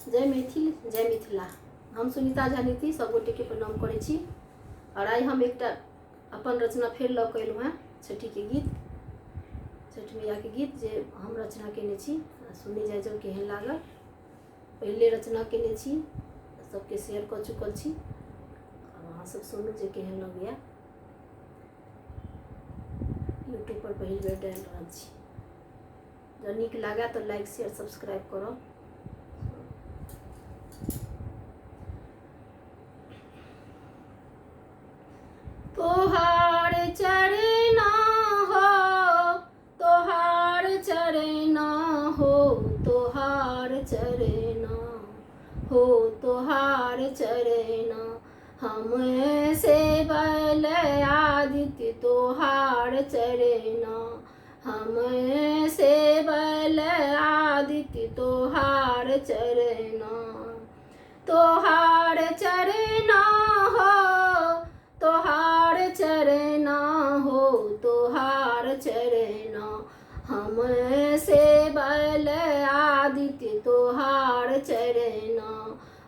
जय मैथिल जय मिथिला। हम सुनीता झा नीति सब गोटे के प्रणाम करै छी। और आई हम एक अपन रचना फेर लऽ कऽ एलहुँ हेँ छठी के गीत, छठ मैया के गीत जे हम रचना केने छी। सुनी जाय जो केहन लागल। पहले रचना केने छी, सबके शेयर कऽ चुकल छी। अब अहाँ सब सुनू जे केहन लगैया। यूट्यूब पर पहिल बेर डालि रहल छी। जँ नीक लागे तो लाइक शेयर सब्सक्राइब करब। तोहार चरना हो, तोहार चरना हो, तोहार चरना हो, तोहार चरना हमसे बल आदित्य तोहार चरना, हमसे बल आदित्य तोहार चरना, तोहार चरना हो, तोहार चरना हो, तोहार चरना हमसे बल आदित्य तोहार चरना,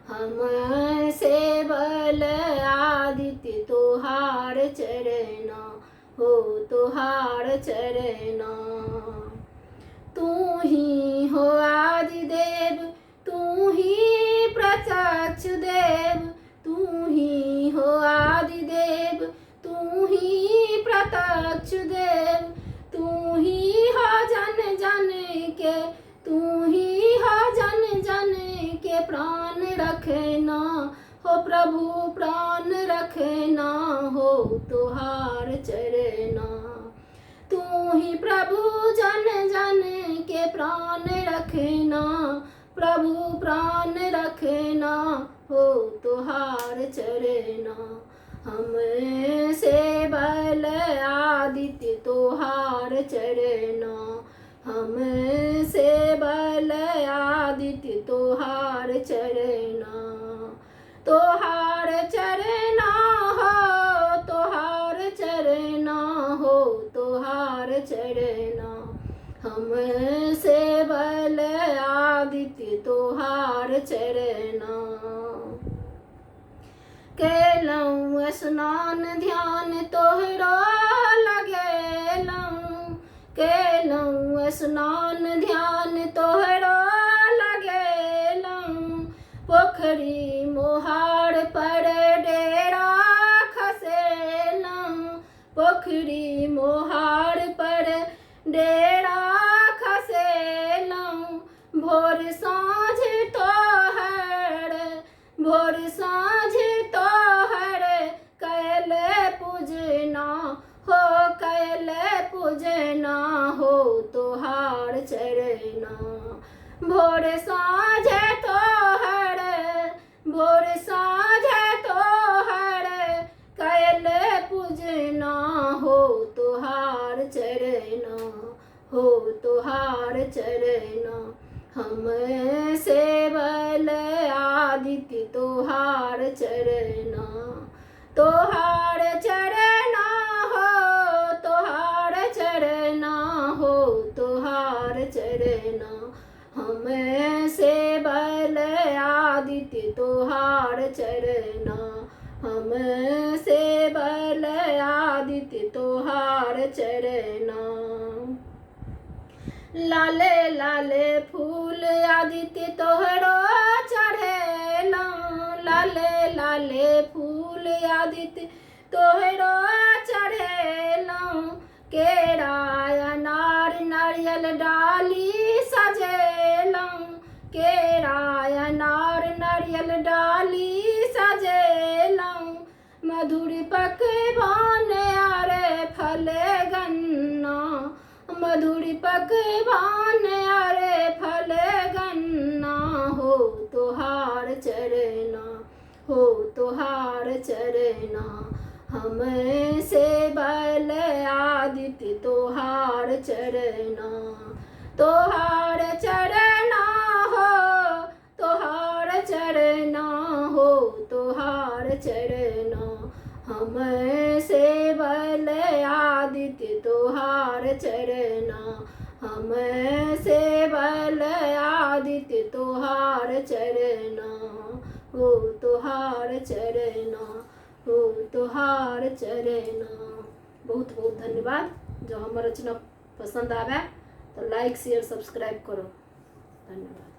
हमसे बल आदित्य तोहार चरना हो, तोहार चरना। तू ही हो आदि देव, तू ही प्रत्यक्ष देव, तू ही हो आदि देव, तू ही प्रत्यक्ष देव, तू ही हो जन जन के, तू ही हो जन जन के प्राण रखना हो प्रभु, प्राण रखना हो तोहार चरना। तू ही प्रभु जन जन के प्राण रखना, प्रभु प्राण रखना हो तोहार चरना, हमसे बल आदित्य तोहार चरना, हमसे बल आदित्य तोहार चरना, तोहार चरना हो, तोहार चरना हो, तोहार चरना हमसे बल आदित्य तोहार चरना। केलहुँ स्नान ध्यान तोहरो लगेलहुँ, केलहुँ स्नान ध्यान तोहरो लगेलहुँ, पोखरी मोहार पर डेरा खसेलहुँ, पोखरी मोहार पर डेरा खसेलहुँ, भोर साँझ तोहर, भोर साँझ तोहर कैल पूजना हो, कैल पूजना हो तोहार चरना, भोर साँझ तोहर, भोर साँझ तोहर कैल पूजना हो तोहार चरना, हो तोहार चरना, हमसे बल आदित्य तोहार चरना, तोहार चरना हो, तोहार चरना हो, तोहार चरना हमसे बल आदित्य तोहार चरना, हमसे बल आदित्य तोहार चरना। लाले लाले फूल आदित्य तोहरो चढ़ेलहुँ, लाले लाले फूल आदित्य तोहरो चढ़ेलहुँ, केरा अनार नारियल डाली सजेलहुँ, केरा अनार नारियल डाली सजेलहुँ, मधुर पकवान आरे फल गन्ना, मधुर पकवान अरे फल गन्ना हो तोहार चरना, हो तोहार चरना, हमसे बल आदित्य तोहार चरना, तोहार चरना हो, तोहार चरना हो, तोहार चरना हमसे बल आदित्य तोहार चरना, हमसे बल आदित्य तोहार तोहार चरण हो तोहार चरण हो तोहार चरण। बहुत बहुत धन्यवाद। जो हमर रचना पसंद आवे तो लाइक शेयर सब्सक्राइब करो। धन्यवाद।